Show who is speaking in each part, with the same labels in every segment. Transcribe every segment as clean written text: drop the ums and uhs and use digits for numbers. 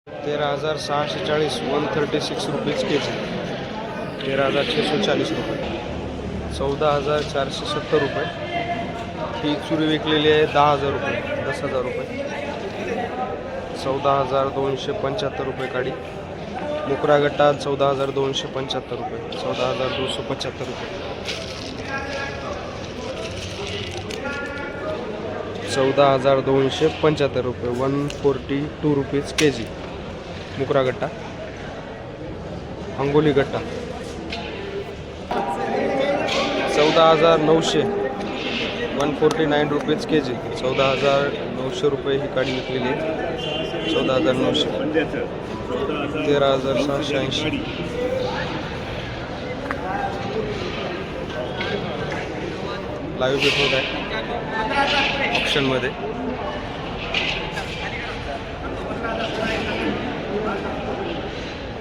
Speaker 1: 13,640 136 rupees के जी. 13,640 रुपये. 14,470 रुपये. ही चुरी विकलेली आहे 10,000 रुपये, 10,000 रुपये. 14,275 रुपये काडी. मुकरा गट्टा 14,275 रुपये, 14,275 रुपये. 14,275 रुपये, 142 रुपीज के जी. मुकरा गट्टा. अंगोली गट्टा 14,900, 149 रुपीज के जी. 14,900 रुपये ही काडी विकलेली आहे. 14,900. 13,780. लाईव्ह भेट होत आहे ऑप्शनमध्ये.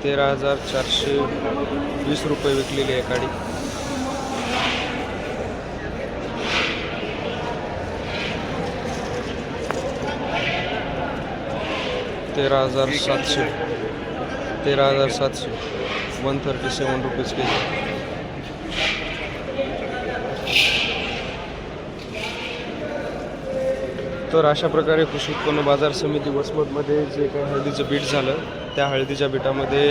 Speaker 1: 13,420 रुपये विकलेली आहे काडी. 13,700, 13,700, 137 रुपीज के जी. तर अशा प्रकारे कृषी उत्पन्न बाजार समिती वसमतमध्ये जे काही हळदीचं बीट झालं, त्या हळदीच्या बीटामध्ये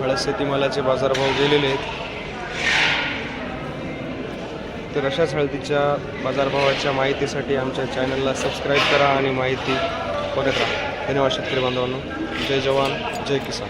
Speaker 1: हळद शेतीमालाचे बाजारभाव गेलेले आहेत. तर अशाच हळदीच्या बाजारभावाच्या माहितीसाठी आमच्या चॅनलला सबस्क्राईब करा आणि माहिती बघत राहा. धन्यवाद शेतकरी बांधवांनो. जय जवान, जय किसान.